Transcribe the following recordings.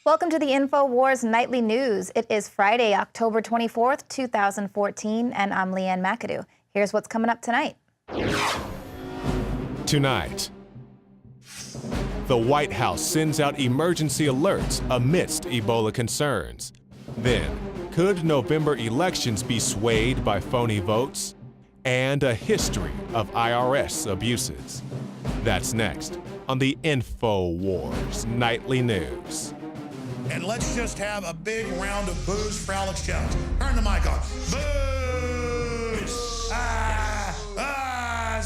Welcome to the INFOWARS Nightly News. It is Friday, October 24th, 2014, and I'm Leanne McAdoo. Here's what's coming up tonight. Tonight, the White House sends out emergency alerts amidst Ebola concerns. Then, could November elections be swayed by phony votes? And a history of IRS abuses. That's next on the INFOWARS Nightly News. And let's just have a big round of boos for Alex Jones. Turn the mic on. Boos! It's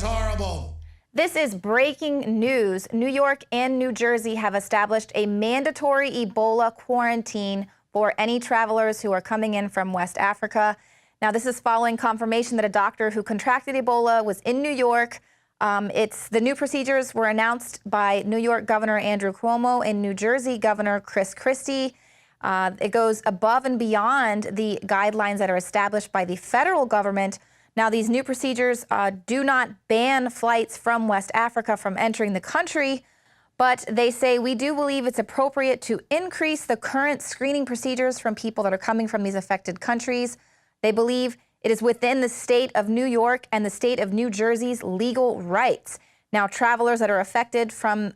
horrible. This is breaking news. New York and New Jersey have established a mandatory Ebola quarantine for any travelers who are coming in from West Africa. Now, this is following confirmation that a doctor who contracted Ebola was in New York. The new procedures were announced by New York Governor Andrew Cuomo and New Jersey Governor Chris Christie. It goes above and beyond the guidelines that are established by the federal government. Now, these new procedures do not ban flights from West Africa from entering the country, but they say we do believe it's appropriate to increase the current screening procedures from people that are coming from these affected countries. They believe it is within the state of New York and the state of New Jersey's legal rights. Now, travelers that are affected from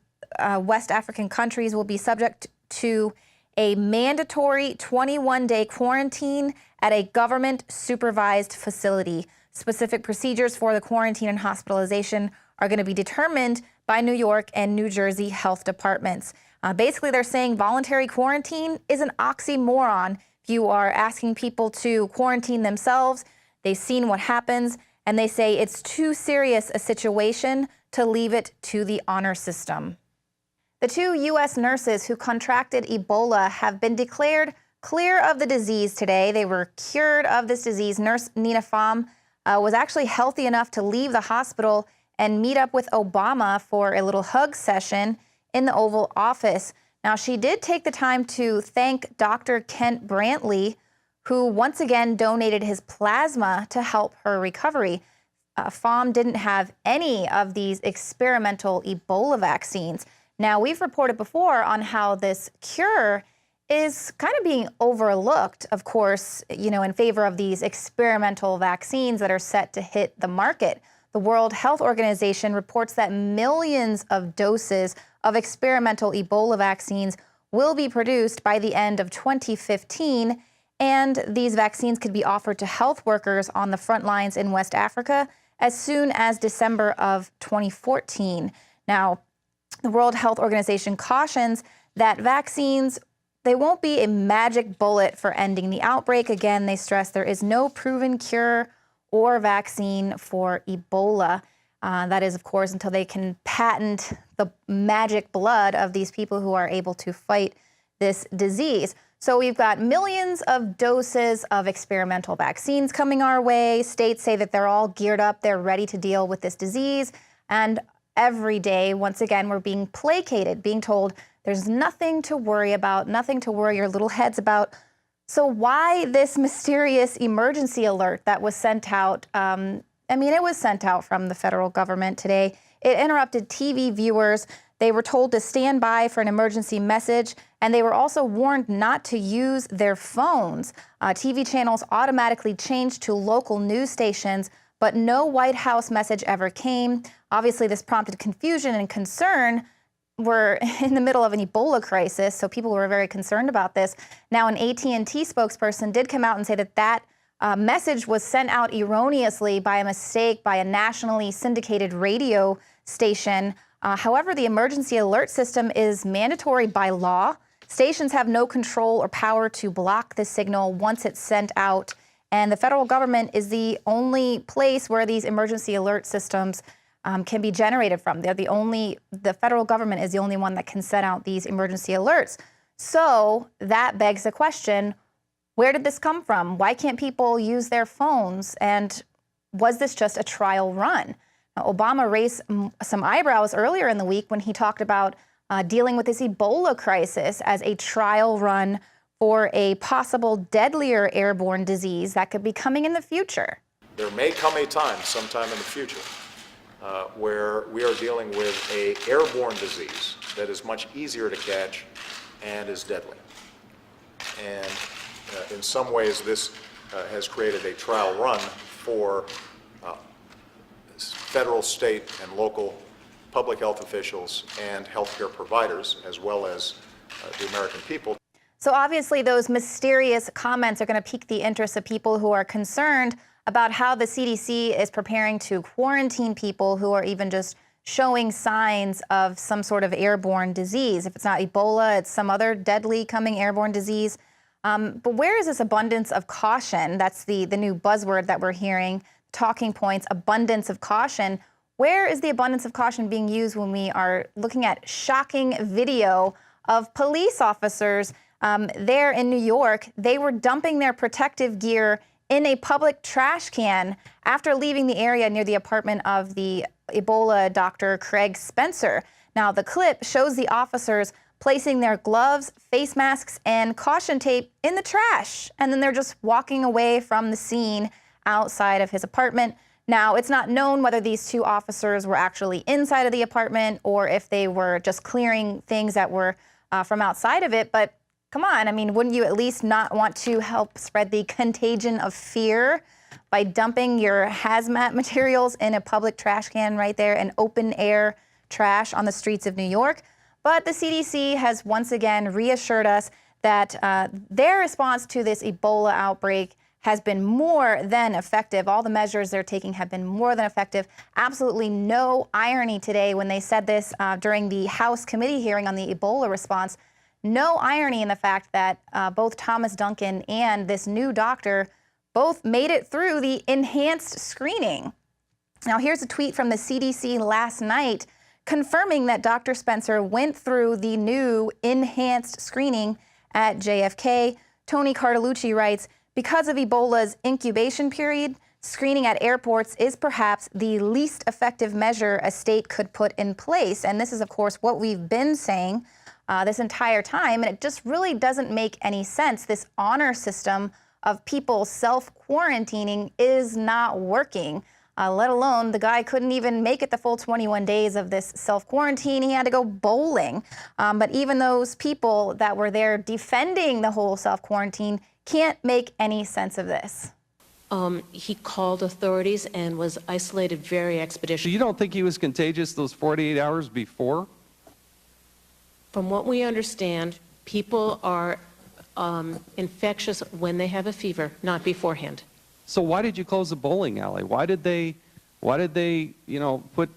West African countries will be subject to a mandatory 21-day quarantine at a government-supervised facility. Specific procedures for the quarantine and hospitalization are going to be determined by New York and New Jersey health departments. Basically, they're saying voluntary quarantine is an oxymoron. If you are asking people to quarantine themselves, they've seen what happens, and they say it's too serious a situation to leave it to the honor system. The 2 U.S. nurses who contracted Ebola have been declared clear of the disease today. They were cured of this disease. Nurse Nina Pham was actually healthy enough to leave the hospital and meet up with Obama for a little hug session in the Oval Office. Now, she did take the time to thank Dr. Kent Brantley, who once again donated his plasma to help her recovery. Pham didn't have any of these experimental Ebola vaccines. Now, we've reported before on how this cure is kind of being overlooked, of course, in favor of these experimental vaccines that are set to hit the market. The World Health Organization reports that millions of doses of experimental Ebola vaccines will be produced by the end of 2015, and these vaccines could be offered to health workers on the front lines in West Africa as soon as December of 2014. Now, the World Health Organization cautions that vaccines, they won't be a magic bullet for ending the outbreak. Again, they stress there is no proven cure or vaccine for Ebola. That is, of course, until they can patent the magic blood of these people who are able to fight this disease. So we've got millions of doses of experimental vaccines coming our way. States say that they're all geared up. They're ready to deal with this disease. And every day, once again, we're being placated, being told there's nothing to worry about, nothing to worry your little heads about. So why this mysterious emergency alert that was sent out? It was sent out from the federal government today. It interrupted TV viewers. They were told to stand by for an emergency message, and they were also warned not to use their phones. TV channels automatically changed to local news stations, but no White House message ever came. Obviously, this prompted confusion and concern. We're in the middle of an Ebola crisis, so people were very concerned about this. Now, an AT&T spokesperson did come out and say that message was sent out erroneously by a mistake by a nationally syndicated radio station. However, the emergency alert system is mandatory by law. Stations have no control or power to block the signal once it's sent out. And the federal government is the only place where these emergency alert systems can be generated from. The federal government is the only one that can send out these emergency alerts. So that begs the question, where did this come from? Why can't people use their phones? And was this just a trial run? Now, Obama raised some eyebrows earlier in the week when he talked about dealing with this Ebola crisis as a trial run for a possible deadlier airborne disease that could be coming in the future. There may come a time sometime in the future where we are dealing with an airborne disease that is much easier to catch and is deadly. And in some ways, this has created a trial run for federal, state, and local public health officials and healthcare providers, as well as the American people. So obviously those mysterious comments are going to pique the interest of people who are concerned about how the CDC is preparing to quarantine people who are even just showing signs of some sort of airborne disease. If it's not Ebola, it's some other deadly coming airborne disease. But where is this abundance of caution? That's the new buzzword that we're hearing, talking points, abundance of caution. Where is the abundance of caution being used when we are looking at shocking video of police officers there in New York? They were dumping their protective gear in a public trash can after leaving the area near the apartment of the Ebola doctor, Craig Spencer. Now, the clip shows the officers placing their gloves, face masks, and caution tape in the trash, and then they're just walking away from the scene outside of his apartment. Now, it's not known whether these two officers were actually inside of the apartment or if they were just clearing things that were from outside of it, but come on, I mean, wouldn't you at least not want to help spread the contagion of fear by dumping your hazmat materials in a public trash can right there, an open air trash on the streets of New York? But the CDC has once again reassured us that their response to this Ebola outbreak has been more than effective. All the measures they're taking have been more than effective. Absolutely no irony today when they said this during the House committee hearing on the Ebola response. No irony in the fact that both Thomas Duncan and this new doctor both made it through the enhanced screening. Now, here's a tweet from the CDC last night confirming that Dr. Spencer went through the new enhanced screening at JFK. Tony Cartolucci writes, because of Ebola's incubation period, screening at airports is perhaps the least effective measure a state could put in place. And this is, of course, what we've been saying this entire time, and it just really doesn't make any sense. This honor system of people self-quarantining is not working, let alone the guy couldn't even make it the full 21 days of this self-quarantine. He had to go bowling. But even those people that were there defending the whole self-quarantine can't make any sense of this. He called authorities and was isolated very expeditiously. So you don't think he was contagious those 48 hours before? From what we understand, people are infectious when they have a fever, not beforehand. So why did you close the bowling alley? Why did they, put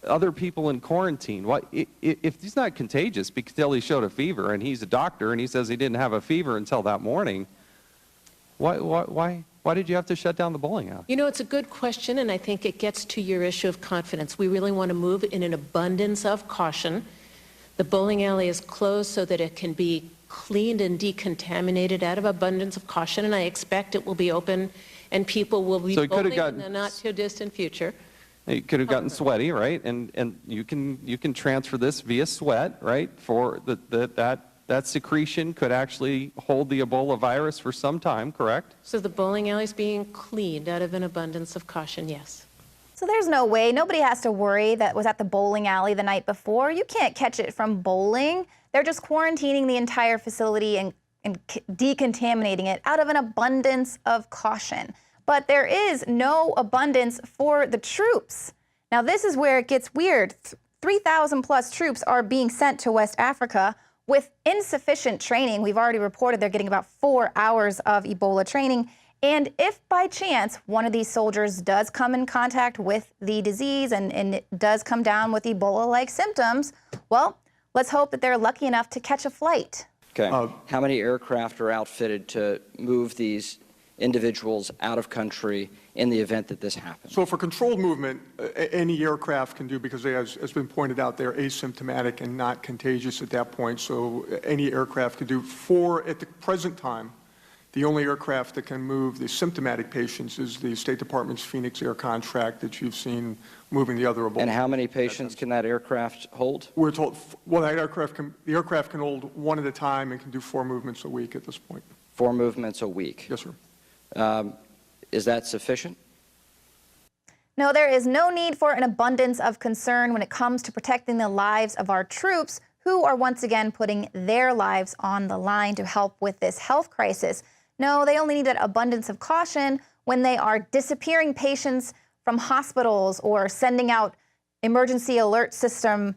other people in quarantine? If he's not contagious until he showed a fever and he's a doctor and he says he didn't have a fever until that morning, why did you have to shut down the bowling alley? You know, it's a good question, and I think it gets to your issue of confidence. We really want to move in an abundance of caution. The bowling alley is closed so that it can be cleaned and decontaminated out of abundance of caution, and I expect it will be open and people will be bowling in the not too distant future. You could have gotten sweaty, right? And you can transfer this via sweat, right? For that secretion could actually hold the Ebola virus for some time, correct? So the bowling alley is being cleaned out of an abundance of caution, yes. So there's no way, nobody has to worry that was at the bowling alley the night before. You can't catch it from bowling. They're just quarantining the entire facility and decontaminating it out of an abundance of caution. But there is no abundance for the troops. Now, this is where it gets weird. 3,000 plus troops are being sent to West Africa with insufficient training. We've already reported they're getting about 4 hours of Ebola training. And if by chance one of these soldiers does come in contact with the disease and it does come down with Ebola-like symptoms, well, let's hope that they're lucky enough to catch a flight. Okay. How many aircraft are outfitted to move these individuals out of country in the event that this happens? So for controlled movement, any aircraft can do, because as has been pointed out, they're asymptomatic and not contagious at that point. So any aircraft can do. At the present time, the only aircraft that can move the symptomatic patients is the State Department's Phoenix Air contract that you've seen moving the other Ebola. And how many patients can that aircraft hold? We're told, well, the aircraft can hold one at a time and can do 4 movements a week at this point. 4 movements a week? Yes, sir. Is that sufficient? No, there is no need for an abundance of concern when it comes to protecting the lives of our troops who are once again putting their lives on the line to help with this health crisis. No, they only need that abundance of caution when they are disappearing patients from hospitals or sending out emergency alert system,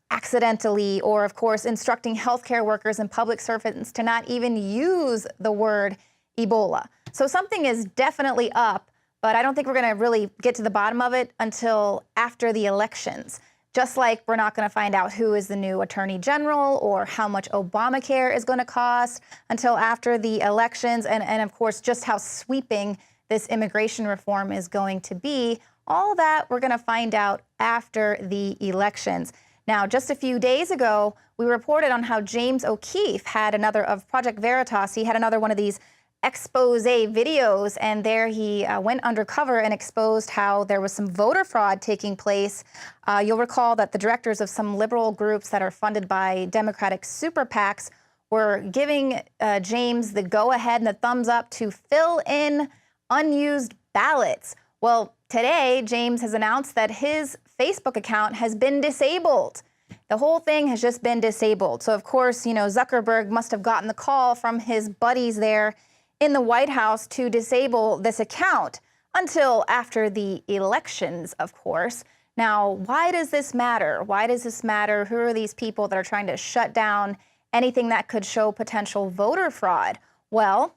accidentally, or of course instructing healthcare workers and public servants to not even use the word Ebola. So something is definitely up, but I don't think we're going to really get to the bottom of it until after the elections. Just like we're not going to find out who is the new attorney general or how much Obamacare is going to cost until after the elections, and of course just how sweeping this immigration reform is going to be. All that we're going to find out after the elections. Now, just a few days ago, we reported on how James O'Keefe had another of Project Veritas. He had another one of these expose videos, and there he went undercover and exposed how there was some voter fraud taking place. You'll recall that the directors of some liberal groups that are funded by Democratic super PACs were giving James the go-ahead and the thumbs up to fill in unused ballots. Well, today, James has announced that his Facebook account has been disabled. The whole thing has just been disabled. So, of course, Zuckerberg must have gotten the call from his buddies there in the White House to disable this account until after the elections, of course. Now, why does this matter? Why does this matter? Who are these people that are trying to shut down anything that could show potential voter fraud? Well,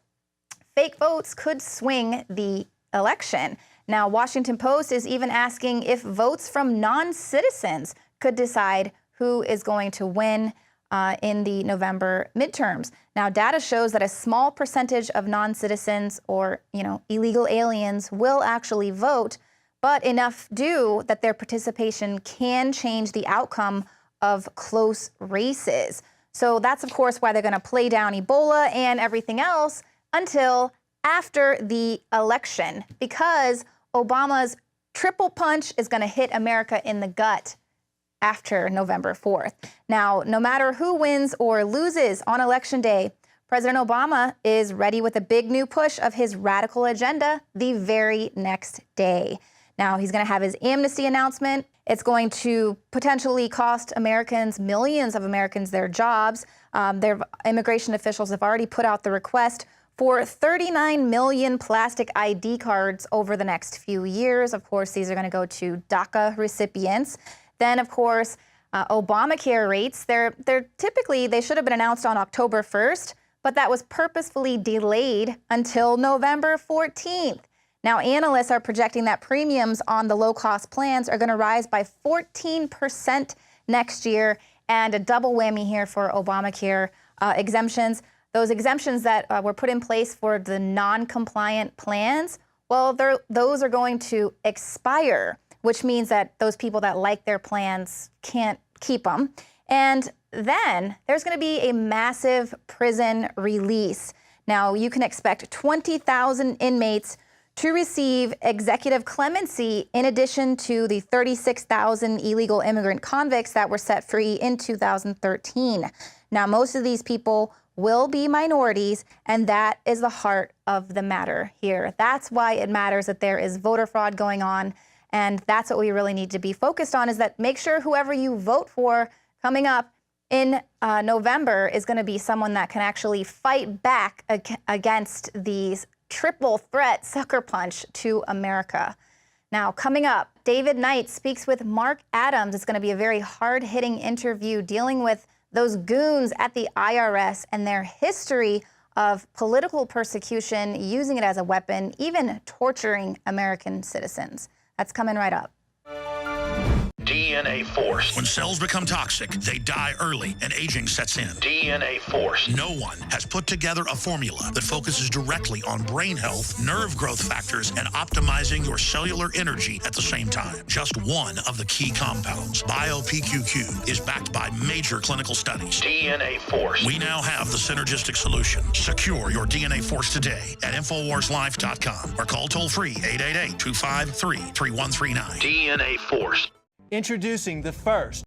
fake votes could swing the election. Now, Washington Post is even asking if votes from non-citizens could decide who is going to win in the November midterms. Now, data shows that a small percentage of non-citizens or, illegal aliens will actually vote, but enough do that their participation can change the outcome of close races. So that's, of course, why they're going to play down Ebola and everything else until after the election, because Obama's triple punch is going to hit America in the gut after November 4th. Now, no matter who wins or loses on Election Day, President Obama is ready with a big new push of his radical agenda the very next day. Now, he's going to have his amnesty announcement. It's going to potentially cost Americans, millions of Americans, their jobs. Their immigration officials have already put out the request for 39 million plastic ID cards over the next few years. Of course, these are going to go to DACA recipients. Then, of course, Obamacare rates, they're typically, they should have been announced on October 1st, but that was purposefully delayed until November 14th. Now, analysts are projecting that premiums on the low-cost plans are going to rise by 14% next year, and a double whammy here for Obamacare exemptions. Those exemptions that were put in place for the non-compliant plans, well, those are going to expire, which means that those people that like their plans can't keep them. And then there's going to be a massive prison release. Now, you can expect 20,000 inmates to receive executive clemency in addition to the 36,000 illegal immigrant convicts that were set free in 2013. Now, most of these people will be minorities, and that is the heart of the matter here. That's why it matters that there is voter fraud going on. And that's what we really need to be focused on, is that make sure whoever you vote for coming up in November is going to be someone that can actually fight back against these triple threat sucker punch to America. Now, coming up, David Knight speaks with Mark Adams. It's going to be a very hard-hitting interview dealing with those goons at the IRS and their history of political persecution, using it as a weapon, even torturing American citizens. That's coming right up. DNA Force. When cells become toxic, they die early and aging sets in. DNA Force. No one has put together a formula that focuses directly on brain health, nerve growth factors, and optimizing your cellular energy at the same time. Just one of the key compounds, BioPQQ, is backed by major clinical studies. DNA Force. We now have the synergistic solution. Secure your DNA Force today at InfoWarsLife.com or call toll-free 888-253-3139. DNA Force. Introducing the first